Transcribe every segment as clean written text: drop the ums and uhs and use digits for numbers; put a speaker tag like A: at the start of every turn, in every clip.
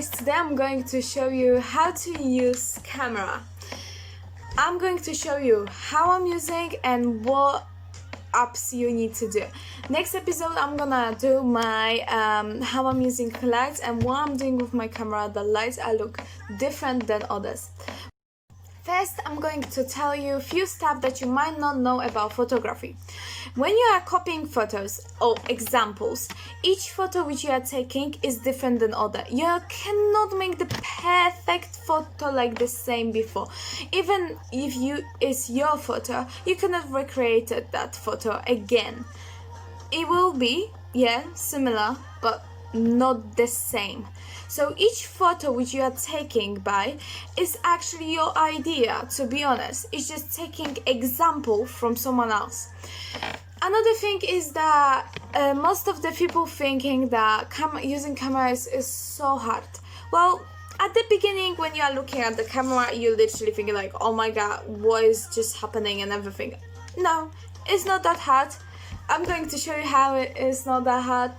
A: guys, today I'm going to show you how to use camera. I'm going to show you how I'm using and what apps you need to do. Next episode I'm gonna do my how I'm using lights and what I'm doing with my camera. The lights look different than others. First, I'm going to tell you a few stuff that you might not know about photography. When you are copying photos or examples, each photo which you are taking is different than other. You cannot make the perfect photo like the same before. Even if it's your photo, you cannot recreate that photo again. It will be, similar, but not the same. So each photo which you are taking by is actually your idea, to be honest. It's just taking example from someone else. Another thing is that most of the people thinking that using cameras is so hard. Well, at the beginning when you are looking at the camera, you literally think like, oh my god, what is just happening and everything. No, it's not that hard. I'm going to show you how it is not that hard.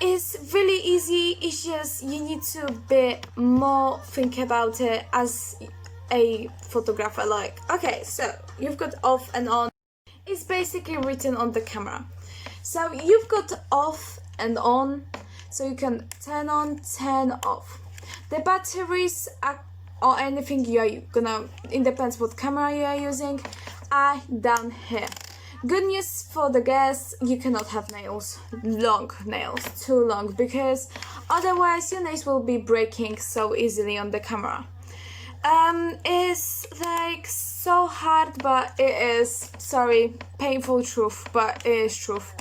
A: It's really easy. It's just you need to be more think about it as a photographer. Like, okay, so you've got off and on. It's basically written on the camera. So you've got off and on, so you can turn on, turn off. The batteries or anything you are gonna, it depends what camera you are using, are down here. Good news for the guests, you cannot have nails, long nails, too long, because otherwise your nails will be breaking so easily on the camera. It's like so hard, but it is, sorry, painful truth, but it is truth.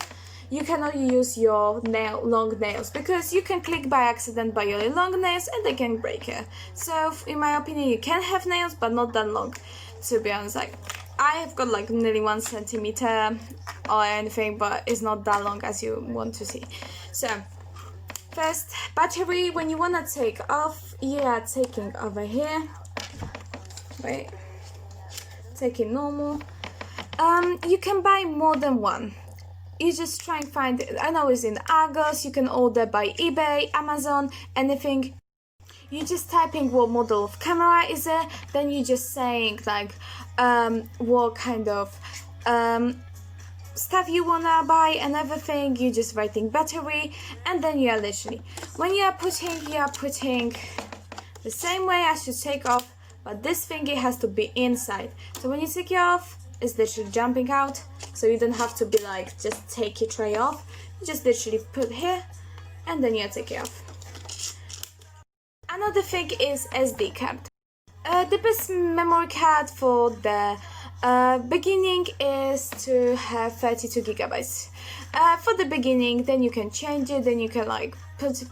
A: You cannot use your long nails because you can click by accident by your long nails and they can break it. So in my opinion, you can have nails, but not that long, to be honest. Like, I have got like nearly 1 centimeter or anything, but it's not that long as you want to see. So first, battery, when you wanna take off, you are taking over here. Wait, taking normal. You can buy more than one. You just try and find it. I know it's in Argos, you can order by eBay, Amazon, anything. You just typing what model of camera is it, then you just saying like what kind of stuff you wanna buy and everything. You just writing battery, and then you are literally, when you are putting the same way as you take off, but this thingy has to be inside. So when you take it off, it's literally jumping out, so you don't have to be like just take your tray off. You just literally put here and then you take it off. Another thing is SD card. The best memory card for the beginning is to have 32 gigabytes. For the beginning, then you can change it, then you can like put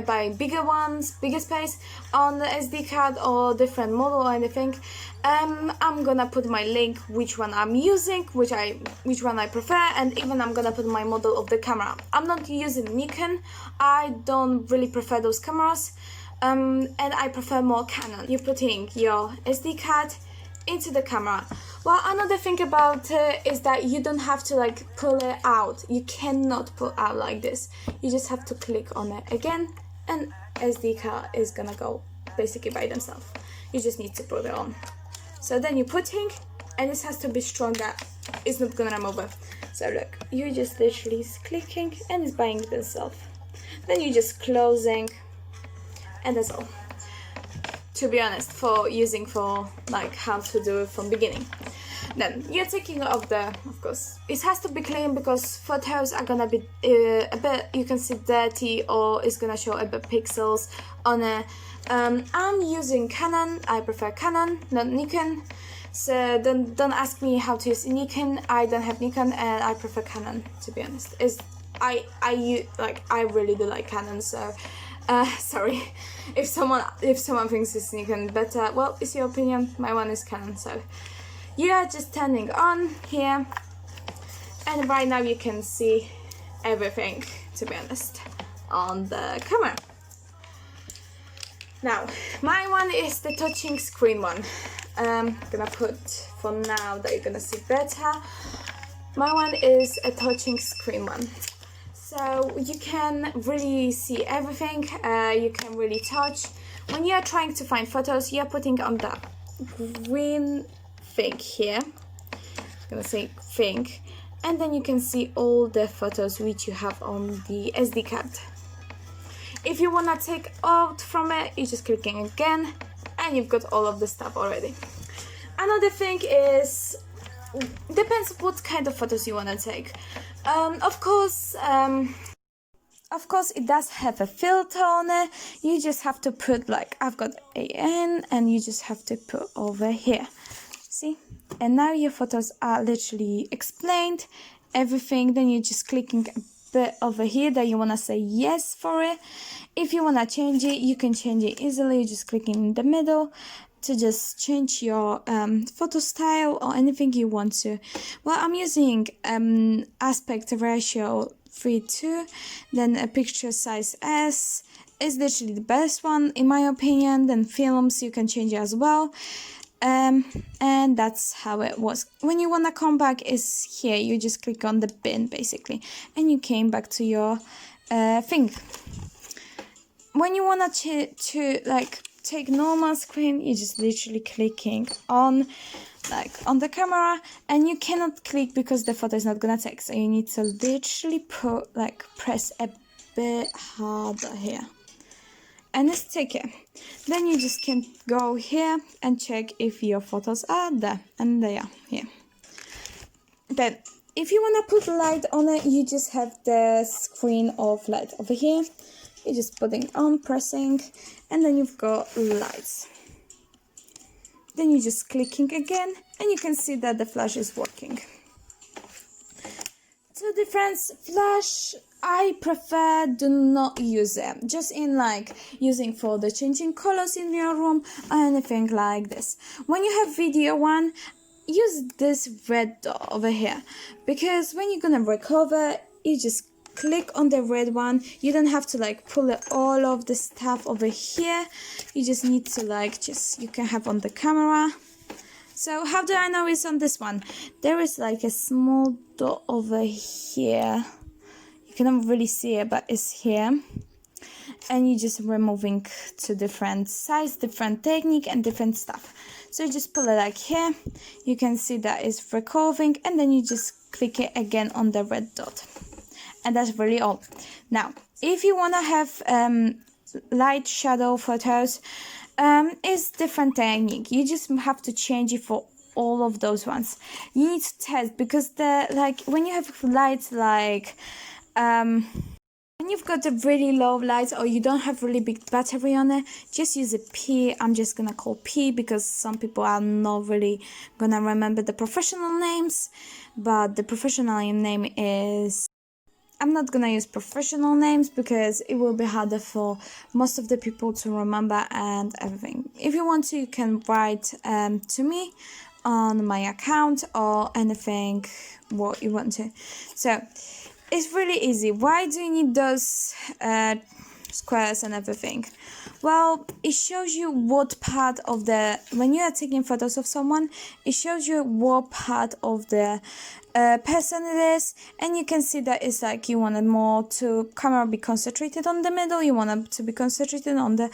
A: buy bigger ones, bigger space on the SD card or different model or anything. I'm gonna put my link which one I'm using, which one I prefer, and even I'm gonna put my model of the camera. I'm not using Nikon. I don't really prefer those cameras. And I prefer more Canon. You're putting your SD card into the camera. Well, another thing about it is that you don't have to like pull it out. You cannot pull out like this. You just have to click on it again and SD card is gonna go basically by themselves. You just need to put it on. So then you're putting, and this has to be strong that it's not gonna remove it. So look, you just literally clicking and it's buying itself. Then you're just closing. And that's all, to be honest, for using for like how to do it from beginning. Then you're taking off of course, it has to be clean because photos are gonna be a bit, you can see dirty, or it's gonna show a bit pixels on it. I'm using Canon. I prefer Canon, not Nikon. So don't ask me how to use Nikon. I don't have Nikon and I prefer Canon, to be honest. I really do like Canon, so sorry if someone thinks it's Nikon better. Well, it's your opinion. My one is Canon. So you are just turning on here, and right now you can see everything, to be honest, on the camera. Now my one is the touching screen one. I'm gonna put, for now that you're gonna see better, my one is a touching screen one. So you can really see everything, you can really touch. When you are trying to find photos, you are putting on the green thing here, I'm gonna say thing, and then you can see all the photos which you have on the SD card. If you wanna take out from it, you're just clicking again, and you've got all of the stuff already. Another thing is, depends what kind of photos you wanna take. Of course, it does have a filter on it. You just have to put, like, I've got AN, and you just have to put over here. See? And now your photos are literally explained, everything. Then you're just clicking a bit over here that you want to say yes for it. If you want to change it, you can change it easily. You're just clicking in the middle to just change your photo style or anything you want to. Well, I'm using aspect ratio 3:2, then a picture size S is literally the best one in my opinion. Then films, you can change it as well. And that's how it was. When you want to come back is here, you just click on the bin basically, and you came back to your thing. When you want to like take normal screen, you just literally clicking on on the camera, and you cannot click because the photo is not gonna take, so you need to literally press a bit harder here, and it's taken. Then you just can go here and check if your photos are there, and they are here. Then if you want to put light on it, you just have the screen of light over here. You're just putting on, pressing, and then you've got lights. Then you're just clicking again, and you can see that the flash is working. Two difference, flash, I prefer do not use it, just in using for the changing colors in your room or anything like this. When you have video one, use this red dot over here, because when you're gonna recover, you just click on the red one. You don't have to pull it all of the stuff over here. You just need to you can have on the camera. So how do I know it's on this one? There is a small dot over here. You cannot really see it, but it's here. And you're just removing to different size, different technique, and different stuff. So you just pull it here. You can see that it's recovering, and then you just click it again on the red dot. And that's really all. Now, if you want to have light shadow photos, it's different technique. You just have to change it for all of those ones. You need to test, because when you have lights when you've got a really low lights, or you don't have really big battery on it, just use a P. I'm just gonna call P because some people are not really gonna remember the professional names, but the professional name is, I'm not gonna use professional names because it will be harder for most of the people to remember and everything. If you want to, you can write to me on my account or anything what you want to. So it's really easy. Why do you need those squares and everything? Well, it shows you what part of when you are taking photos of someone, it shows you what part of the person it is, and you can see that it's you wanted more to camera be concentrated on the middle, you want it to be concentrated on the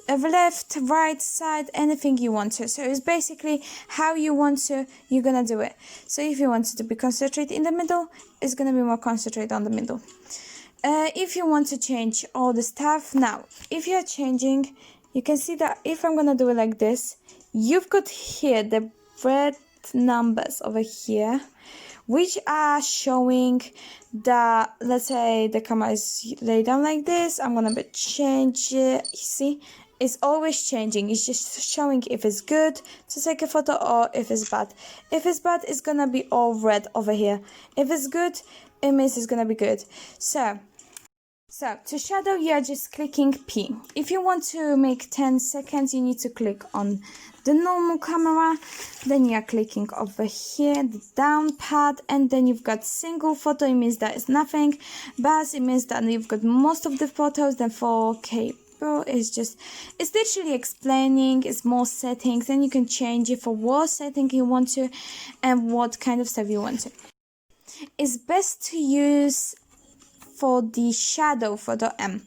A: left, right side, anything you want to. So it's basically how you want to, you're gonna do it. So if you want it to be concentrated in the middle, it's gonna be more concentrated on the middle. If you want to change all the stuff, now if you're changing, you can see that if I'm gonna do it like this, you've got here the red numbers over here, which are showing that, let's say the camera is laid down like this, I'm gonna change it. You see, it's always changing. It's just showing if it's good to take a photo or if it's bad. If it's bad, it's gonna be all red over here. If it's good, it means it's gonna be good. So to shadow, you are just clicking P. If you want to make 10 seconds, you need to click on the normal camera. Then you are clicking over here, the down part, and then you've got single photo. It means that it's nothing. Buzz, it means that you've got most of the photos. Then 4K Pro is it's literally explaining, it's more settings, and you can change it for what setting you want to and what kind of stuff you want to. It's best to use for the shadow photo M.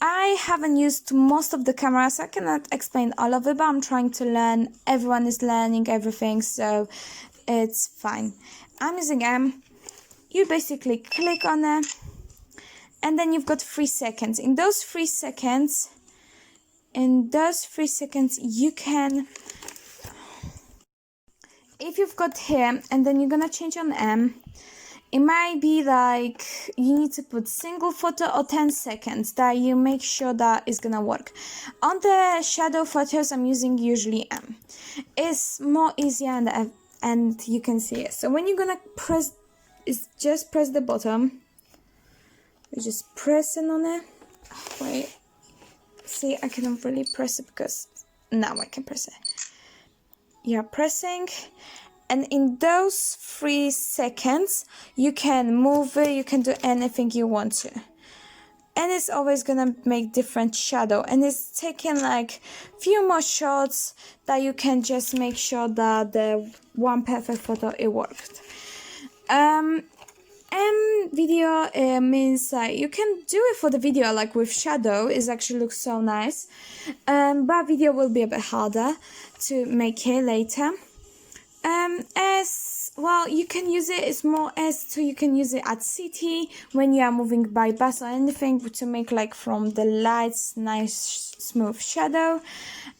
A: I haven't used most of the cameras, so I cannot explain all of it, but I'm trying to learn. Everyone is learning everything, so it's fine. I'm using M. You basically click on it, and then you've got 3 seconds. In those 3 seconds, you can, if you've got here, and then you're gonna change on M, it might be like you need to put single photo or 10 seconds that you make sure that it's gonna work. On the shadow photos, I'm using usually M. It's more easier and you can see it. So when you're gonna press, it's just press the bottom. You're just pressing on it. Wait, see, I cannot really press it because now I can press it. You're pressing. And in those 3 seconds, you can move it, you can do anything you want to. And it's always gonna make different shadow. And it's taking like few more shots that you can just make sure that the one perfect photo, it worked. And video means you can do it for the video, like with shadow, it actually looks so nice. But video will be a bit harder to make it later. As well, you can use it, it's more S2, you can use it at city when you are moving by bus or anything to make like from the lights nice smooth shadow.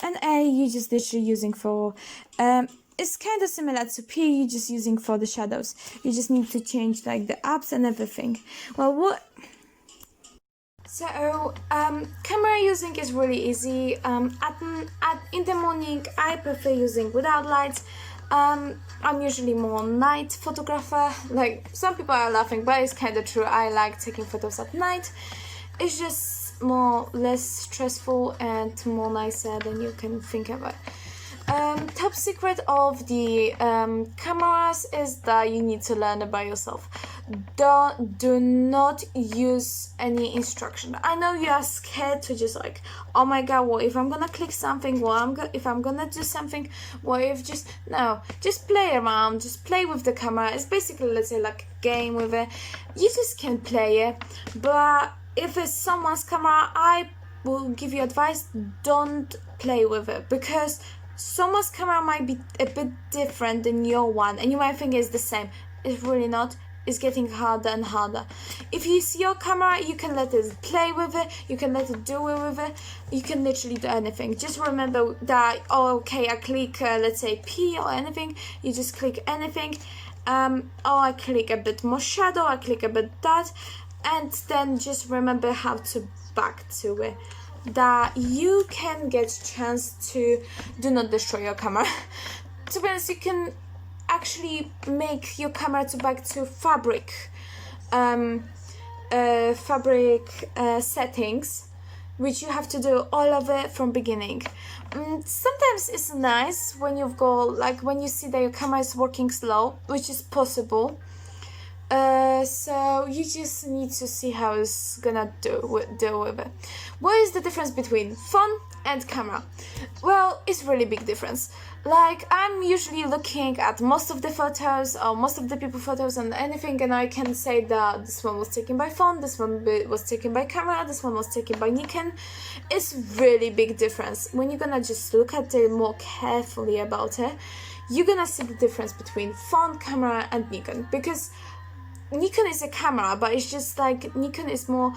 A: And A, you just literally using for it's kind of similar to P, you're just using for the shadows. You just need to change like the apps and everything. Well, So, camera using is really easy. In the morning, I prefer using without lights. I'm usually more night photographer. Like, some people are laughing, but it's kind of true. I like taking photos at night. It's just less stressful and more nicer than you can think about. Top secret of the cameras is that you need to learn it by yourself. Do not use any instruction. I know you are scared to just like, oh my god, what if I'm gonna click something, if I'm gonna do something, what if just play around, just play with the camera. It's basically, let's say, like a game with it. You just can play it, but if it's someone's camera, I will give you advice, don't play with it, because someone's camera might be a bit different than your one and you might think it's the same. It's really not. It's getting harder and harder. If you see your camera, you can let it play with it, you can let it do it with it, you can literally do anything. Just remember that, oh, okay, I click let's say P or anything, you just click anything. Oh, I click a bit more shadow, I click a bit that, and then just remember how to back to it. That you can get chance to do not destroy your camera. To be honest, you can actually make your camera to back to fabric settings, which you have to do all of it from beginning. Sometimes it's nice when you've got, like, when you see that your camera is working slow, which is possible. So you just need to see how it's gonna deal with it. What is the difference between phone and camera? Well, it's really big difference. Like, I'm usually looking at most of the photos or most of the people photos and anything, and I can say that this one was taken by phone, this one was taken by camera, this one was taken by Nikon. It's really big difference. When you're gonna just look at it more carefully about it, you're gonna see the difference between phone, camera and Nikon, because Nikon is a camera, but it's just like Nikon is more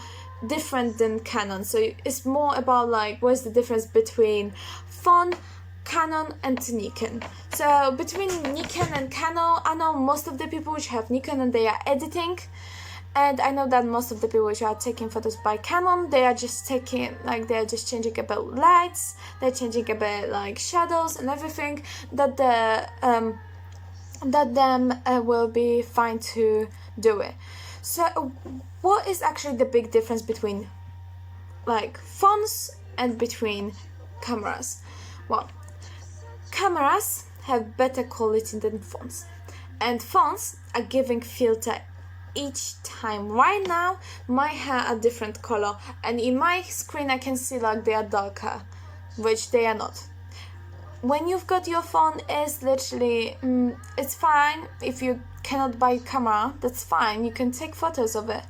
A: different than Canon. So it's more about like what's the difference between phone, Canon and Nikon. So between Nikon and Canon, I know most of the people which have Nikon and they are editing, and I know that most of the people which are taking photos by Canon, they are just changing a bit lights, they're changing a bit like shadows and everything, that will be fine to do it. So what is actually the big difference between like phones and between cameras? Well, cameras have better quality than phones, and phones are giving filter each time. Right now my hair are different color, and in my screen I can see like they are darker, which they are not. when you've got your phone, is literally it's fine if you cannot buy a camera. That's fine, you can take photos of it,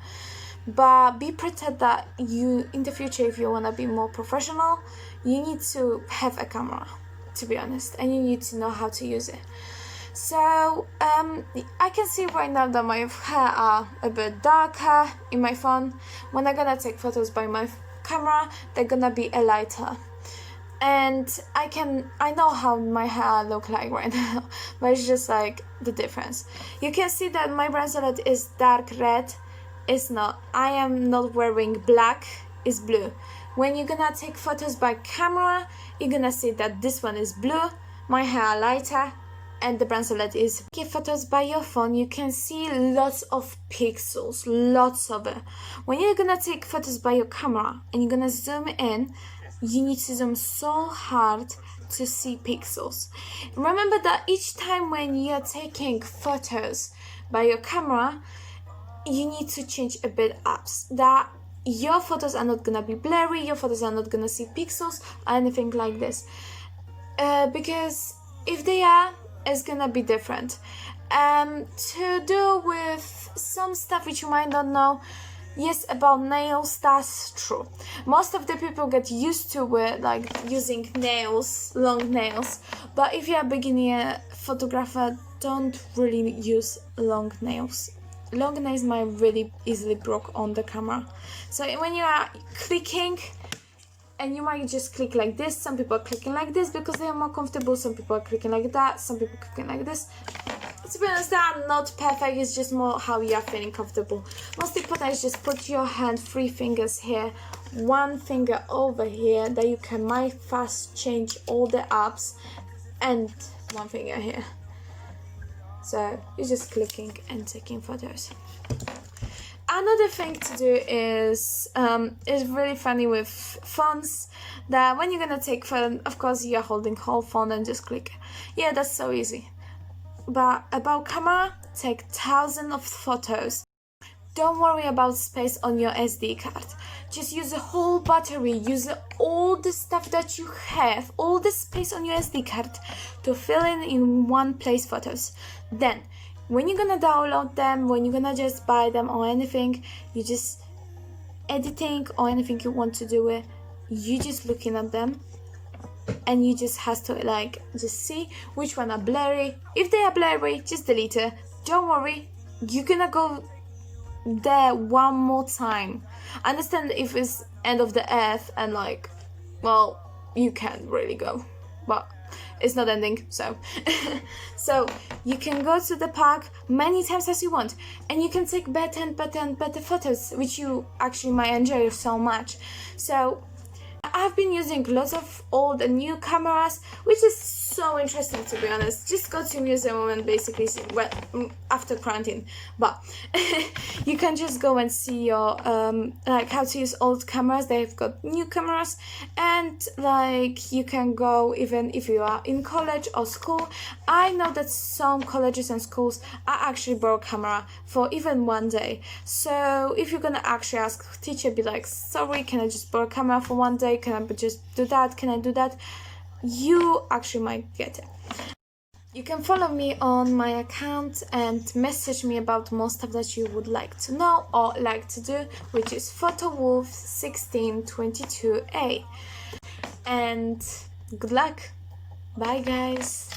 A: but be prepared that you in the future, if you want to be more professional, you need to have a camera, to be honest, and you need to know how to use it. So I can see right now that my hair are a bit darker in my phone. When I'm gonna take photos by my camera, they're gonna be a lighter, and I know how my hair look like right now, but it's just like the difference. You can see that my bracelet is dark red. It's not. I am not wearing black. It's blue. When you're gonna take photos by camera, you're gonna see that this one is blue, my hair lighter, and the bracelet is. Take photos by your phone, you can see lots of pixels, lots of it. When you're gonna take photos by your camera and you're gonna zoom in, you need to zoom so hard to see pixels. Remember that each time when you're taking photos by your camera, you need to change a bit apps, that your photos are not gonna be blurry, your photos are not gonna see pixels or anything like this, because if they are, it's gonna be different. To do with some stuff which you might not know, yes, about nails, that's true. Most of the people get used to it, like using nails, long nails, but if you're a beginner photographer, don't really use long nails. Long nails might really easily broke on the camera. So when you are clicking, and you might just click like this, some people are clicking like this because they are more comfortable, some people are clicking like that, some people are clicking like this. To be honest, they are not perfect, it's just more how you are feeling comfortable. Most important is just put your hand, 3 fingers here, 1 finger over here, that you can might fast change all the apps, and 1 finger here. So you're just clicking and taking photos. Another thing to do is really funny with phones, that when you're gonna take photo, of course you're holding whole phone and just click. Yeah, that's so easy. But about camera, take thousands of photos. Don't worry about space on your SD card. Just use the whole battery, use all the stuff that you have, all the space on your SD card to fill in one place photos. Then, when you're gonna download them, when you're gonna just buy them or anything, you just editing or anything you want to do it, you just looking at them, and you just has to like just see which one are blurry. If they are blurry, just delete it. Don't worry, you're gonna go there one more time. Understand if it's end of the earth and like, well, you can't really go, but it's not ending, so so you can go to the park many times as you want, and you can take better and better and better photos, which you actually might enjoy so much. So I've been using lots of old and new cameras, which is so interesting, to be honest. Just go to museum and basically see, well, after quarantine, but you can just go and see your like how to use old cameras. They've got new cameras, and like you can go even if you are in college or school. I know that some colleges and schools are actually borrow camera for even one day. So if you're gonna actually ask teacher, be like, sorry, can I just borrow camera for one day? Can I just do that? Can I do that? You actually might get it. You can follow me on my account and message me about more stuff that you would like to know or like to do, which is PhotoWolf1622A. And good luck. Bye guys.